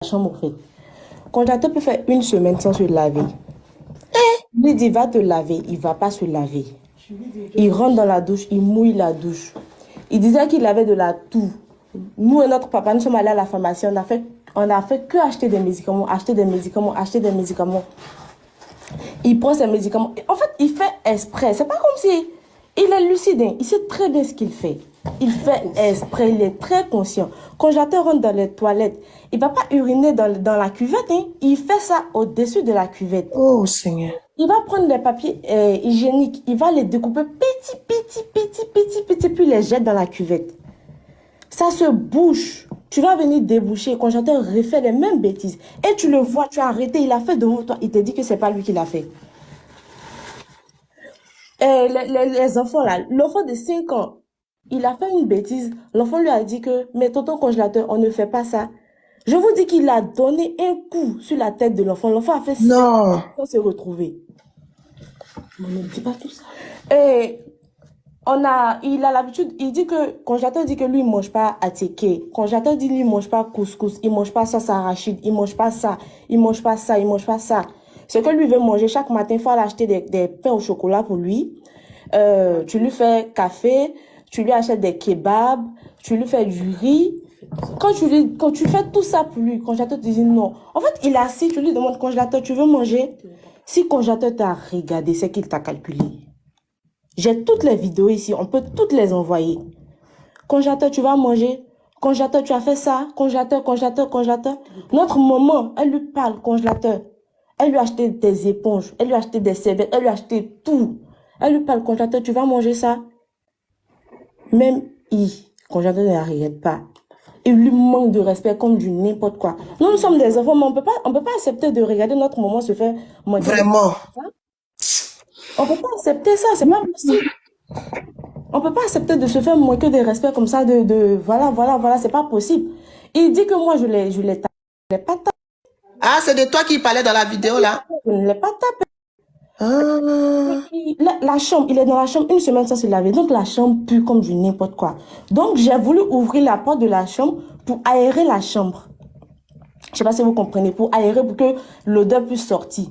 chambre, en fait. Congélateur peut faire une semaine sans se laver. Il lui dit, va te laver. Il ne va pas se laver. Il rentre dans la douche, il mouille la douche. Il disait qu'il avait de la toux. Nous et notre papa, nous sommes allés à la pharmacie, on a fait que acheter des médicaments, acheter des médicaments, acheter des médicaments. Il prend ses médicaments. En fait, il fait exprès. C'est pas comme si il est lucide, hein. Il sait très bien ce qu'il fait. Il fait exprès, il est très conscient. Quand j'attends rentre dans les toilettes, il va pas uriner dans la cuvette, hein. Il fait ça au-dessus de la cuvette. Oh Seigneur. Il va prendre des papiers hygiéniques, il va les découper petit, puis les jette dans la cuvette. Ça se bouche. Tu vas venir déboucher. Quand j'entends refait les mêmes bêtises. Et tu le vois, tu as arrêté, il a fait devant toi. Il te dit que c'est pas lui qui l'a fait. Les enfants là, l'enfant de 5 ans, il a fait une bêtise. L'enfant lui a dit que, mais tonton congélateur, on ne fait pas ça. Je vous dis qu'il a donné un coup sur la tête de l'enfant. L'enfant a fait ça Non. sans se retrouver. On ne dit pas tout ça. Et il a l'habitude, il dit que, congélateur dit que lui, il mange pas attiqué. Congélateur dit lui, il mange pas couscous, il mange pas sauce arachide, il mange pas ça, il mange pas ça, il mange pas ça. Ce que lui veut manger chaque matin, il faut aller acheter des pains au chocolat pour lui. Tu lui fais café, tu lui achètes des kebabs, tu lui fais du riz. Quand tu fais tout ça pour lui, congélateur te dit non. En fait, il est assis, tu lui demandes, congélateur, tu veux manger? Si congélateur t'a regardé, c'est qu'il t'a calculé. J'ai toutes les vidéos ici, on peut toutes les envoyer. Congélateur, tu vas manger. Congélateur, tu as fait ça. Congélateur. Notre maman, elle lui parle, congélateur. Elle lui a acheté des éponges, elle lui a acheté des serviettes, elle lui a acheté tout. Elle lui parle, congélateur, tu vas manger ça. Même congélateur ne la regarde pas. Il lui manque de respect comme du n'importe quoi. Nous sommes des enfants, mais on peut pas accepter de regarder notre maman se faire manger. Vraiment. On peut pas accepter ça, c'est pas possible. On peut pas accepter de se faire manquer de respect comme ça, voilà, c'est pas possible. Il dit que moi, je l'ai pas tapé. Ah, c'est de toi qui parlait dans la vidéo, là? Je ne l'ai pas tapé. Ah. La chambre, il est dans la chambre une semaine sans se laver. Donc, la chambre pue comme du n'importe quoi. Donc, j'ai voulu ouvrir la porte de la chambre pour aérer la chambre. Je sais pas si vous comprenez, pour aérer, pour que l'odeur puisse sortir.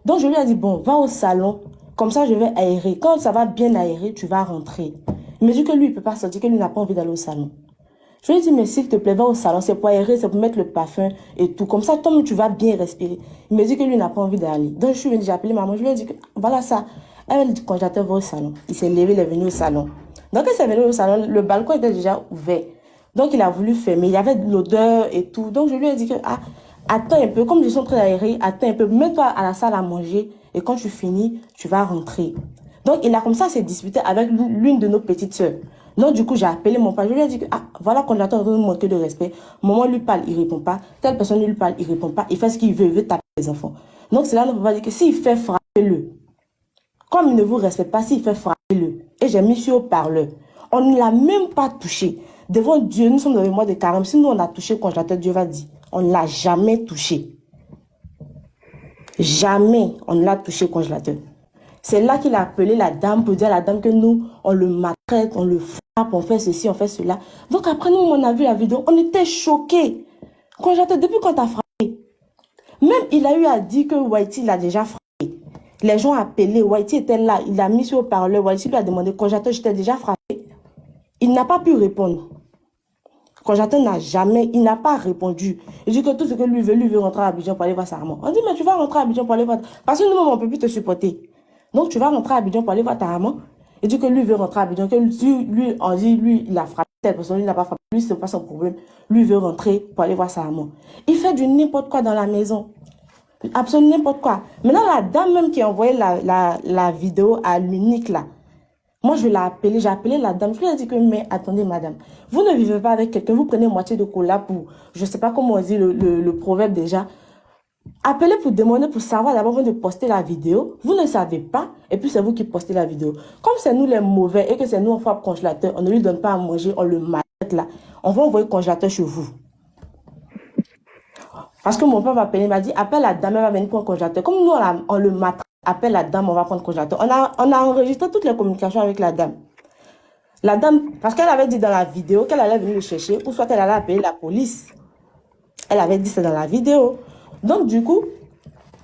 Donc, je lui ai dit, bon, va au salon. Comme ça, je vais aérer. Quand ça va bien aérer, tu vas rentrer. Il me dit que lui, il ne peut pas sortir, que lui n'a pas envie d'aller au salon. Je lui ai dit, mais s'il te plaît, va au salon. C'est pour aérer, c'est pour mettre le parfum et tout. Comme ça, toi, tu vas bien respirer. Il me dit que lui n'a pas envie d'aller. Donc, je suis venue, j'ai appelé maman. Je lui ai dit que, voilà ça. Elle dit, congélateur, va au salon. Il s'est levé, il est venu au salon. Donc, il s'est venu au salon. Le balcon était déjà ouvert. Donc, il a voulu fermer. Il y avait de l'odeur et tout. Donc, je lui ai dit que, attends un peu. Comme je suis en train d'aérer, attends un peu. Mets-toi à la salle à manger. Et quand tu finis, tu vas rentrer. Donc, il a comme ça s'est disputé avec l'une de nos petites sœurs. Donc, du coup, j'ai appelé mon père. Je lui ai dit que, voilà, quand j'attends de manquer de respect. Maman lui parle, il répond pas. Telle personne lui parle, il répond pas. Il fait ce qu'il veut taper les enfants. Donc, c'est là notre papa dit que s'il fait frapper-le. Comme il ne vous respecte pas, s'il fait frapper-le. Et j'ai mis sur haut-parleur. On ne l'a même pas touché. Devant Dieu, nous sommes dans le mois de carême. Si nous, on a touché le congélateur, Dieu va dire, on ne l'a jamais touché. Jamais on ne l'a touché le congélateur. C'est là qu'il a appelé la dame pour dire à la dame que nous, on le maltraite, on le frappe, on fait ceci, on fait cela. Donc après nous, on a vu la vidéo, on était choqués. Congélateur, depuis quand t'as frappé? Même il a eu à dire que Whitey l'a déjà frappé. Les gens ont appelé, Whitey était là, il a mis sur le parleur, Whitey lui a demandé, congélateur, je t'ai déjà frappé. Il n'a pas pu répondre. Congélateur il n'a pas répondu. Il dit que tout ce que lui veut rentrer à Abidjan pour aller voir sa maman. On dit, mais tu vas rentrer à Abidjan pour aller voir... Parce que nous, on ne peut plus te supporter. Donc, tu vas rentrer à Abidjan pour aller voir ta maman. Il dit que lui veut rentrer à Abidjan, que lui, on dit, lui, il a frappé cette personne, lui, il n'a pas frappé. Lui, c'est pas son problème. Lui veut rentrer pour aller voir sa maman. Il fait du n'importe quoi dans la maison. Absolument n'importe quoi. Maintenant, la dame même qui a envoyé la vidéo à l'unique là, moi, je l'ai appelé, j'ai appelé la dame. Je lui ai dit que, mais attendez, madame, vous ne vivez pas avec quelqu'un, vous prenez moitié de cola pour, je ne sais pas comment on dit le proverbe déjà. Appelez pour demander, pour savoir d'abord avant de poster la vidéo. Vous ne savez pas, et puis c'est vous qui postez la vidéo. Comme c'est nous les mauvais et que c'est nous on frappe congélateur, on ne lui donne pas à manger, on le maltraite là. On va envoyer le congélateur chez vous. Parce que mon père m'a appelé, il m'a dit, appelle la dame, elle va venir prendre le congélateur. Comme nous, on le maltraite. Appelle la dame, on va prendre le congélateur. On a enregistré toutes les communications avec la dame. La dame, parce qu'elle avait dit dans la vidéo qu'elle allait venir le chercher, ou soit elle allait appeler la police. Elle avait dit ça dans la vidéo. Donc, du coup,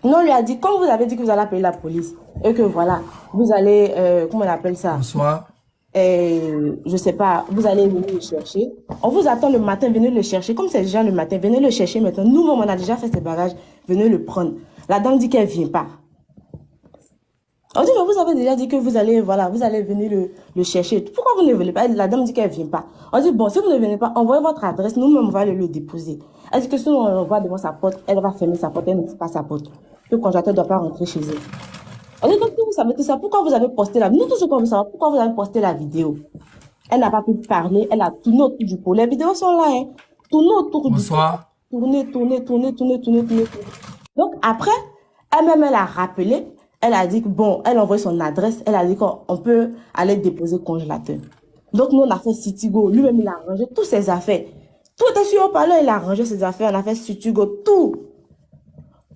nous, on lui a dit, comme vous avez dit que vous allez appeler la police, et que voilà, vous allez, comment on appelle ça? Bonsoir. Je sais pas, vous allez venir le chercher. On vous attend le matin, venez le chercher. Comme c'est déjà le matin, venez le chercher maintenant. Nous-mêmes, on a déjà fait ses bagages, venez le prendre. La dame dit qu'elle vient pas. On dit, mais vous avez déjà dit que vous allez, voilà, vous allez venir le chercher. Pourquoi vous ne venez pas? La dame dit qu'elle vient pas. On dit, bon, si vous ne venez pas, envoyez votre adresse, nous-mêmes, on va aller le déposer. Elle dit que si on l'envoie devant sa porte, elle va fermer sa porte, elle ne fait pas sa porte. Le congélateur ne doit pas rentrer chez elle. On dit, donc, si vous savez tout ça, pourquoi vous avez posté la vidéo? Nous, tout ce qu'on veut savoir, pourquoi vous avez posté la vidéo? Elle n'a pas pu parler, elle a tourné autour du pot. Les vidéos sont là, hein. Tourné autour du pot. Bonsoir. Tourné. Donc, après, elle-même, elle a rappelé. Elle a dit que, bon, elle a envoyé son adresse. Elle a dit qu'on peut aller déposer le congélateur. Donc, nous, on a fait Citigo. Lui-même, il a rangé toutes ses affaires. Tout était sur le parleur, il a rangé ses affaires. On a fait Citigo, tout.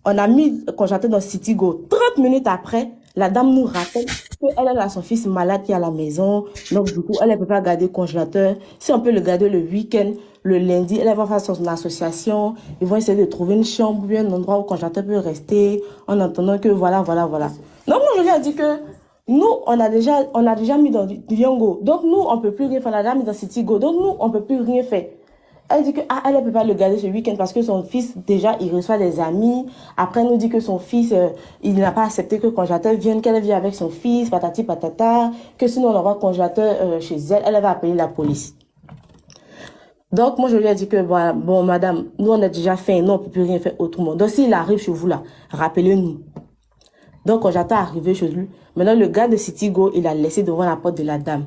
On a mis le congélateur dans Citigo. 30 minutes après, la dame nous rappelle qu'elle a son fils malade qui est à la maison. Donc, du coup, elle ne peut pas garder le congélateur. Si on peut le garder le week-end, le lundi, elle va faire son association. Ils vont essayer de trouver une chambre, bien un endroit où le congélateur peut rester, en attendant que voilà. Donc, moi, je lui ai dit que nous, on a déjà mis dans Diongo. Donc, nous, on ne peut plus rien faire. On a déjà mis dans Citigo. Donc, nous, on ne peut plus rien faire. Elle dit que elle ne peut pas le garder ce week-end parce que son fils, déjà, il reçoit des amis. Après, elle nous dit que son fils, il n'a pas accepté que le congélateur vienne, qu'elle vient avec son fils, patati patata, que sinon on envoie le congélateur chez elle, elle va appeler la police. Donc, moi, je lui ai dit que, bon, madame, nous, on a déjà fait, nous, on ne peut plus rien faire autrement. Donc, s'il arrive chez vous, là, rappelez-nous. Donc, quand j'attends arriver chez lui, maintenant, le gars de Citigo, il a laissé devant la porte de la dame.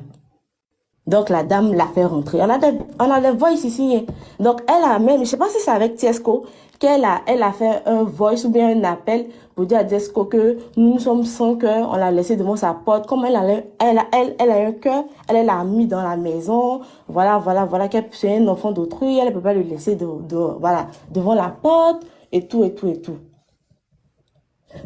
Donc, la dame l'a fait rentrer. On a des voice ici. Hein. Donc, elle a même, je sais pas si c'est avec Tiesco, elle a fait un voice ou bien un appel pour dire à Tiesco que nous sommes sans cœur, on l'a laissé devant sa porte. Comme elle a un cœur, elle l'a mis dans la maison. Voilà, qu'elle c'est un enfant d'autrui, elle ne peut pas le laisser devant la porte et tout.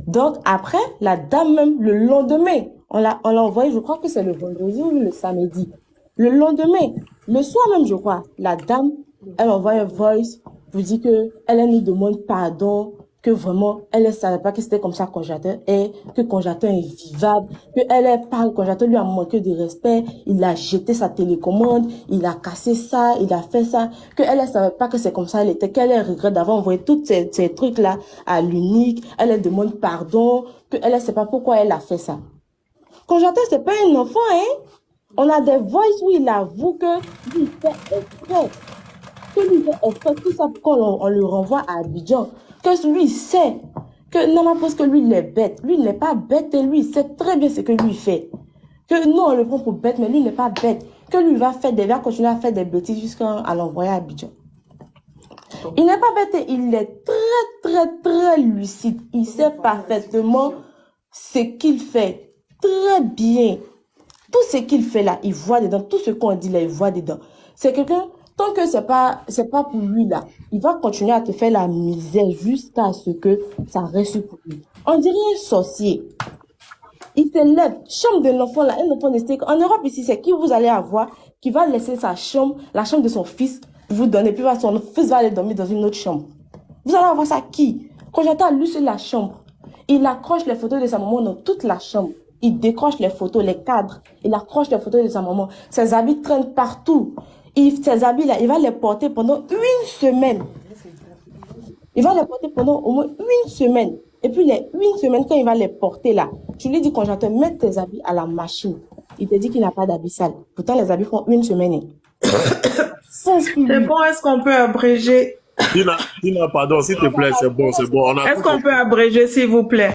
Donc, après, la dame même, le lendemain, on l'a envoyé, je crois que c'est le vendredi ou le samedi. Le lendemain, le soir même, je crois, la dame, elle envoie un voice pour dire que elle nous demande pardon, que vraiment, elle ne savait pas que c'était comme ça le congélateur est, que le congélateur est vivable, que le congélateur lui a manqué de respect, il a jeté sa télécommande, il a cassé ça, il a fait ça, que elle ne savait pas que c'est comme ça elle était, qu'elle regrette d'avoir envoyé tous ces trucs-là à l'unique, elle demande pardon, que elle ne sait pas pourquoi elle a fait ça. Congélateur, c'est pas un enfant, hein? On a des voices où il avoue que lui fait exprès. Tout ça quand on le renvoie à Abidjan. Que lui sait que non, parce que lui il est bête. Lui il n'est pas bête et lui il sait très bien ce que lui fait. Que non, on le prend pour bête, mais lui il n'est pas bête. Que lui va continuer à faire des bêtises jusqu'à l'envoyer à Abidjan. Il n'est pas bête et il est très lucide. Il sait parfaitement ce qu'il fait. Très bien. Tout ce qu'il fait là, il voit dedans. Tout ce qu'on dit là, il voit dedans. C'est quelqu'un, tant que c'est pas pour lui là, il va continuer à te faire la misère jusqu'à ce que ça reste pour lui. On dirait un sorcier. Il se lève, chambre de l'enfant là, un enfant de en Europe ici, c'est qui vous allez avoir, qui va laisser sa chambre, la chambre de son fils, pour vous donner, puis son fils va aller dormir dans une autre chambre. Vous allez avoir ça qui? Quand j'attends lui sur la chambre, il accroche les photos de sa maman dans toute la chambre. Il décroche les photos, les cadres. Il accroche les photos de sa maman. Ses habits traînent partout. Ces habits-là, il va les porter pendant une semaine. Il va les porter pendant au moins une semaine. Et puis, une semaine, quand il va les porter là, tu lui dis, quand j'attends, mets tes habits à la machine. Il te dit qu'il n'a pas d'habits sales. Pourtant, les habits font une semaine. C'est bon, est-ce qu'on peut abréger? Dina, pardon, s'il te plaît, c'est bon. Est-ce qu'on peut abréger, s'il vous plaît?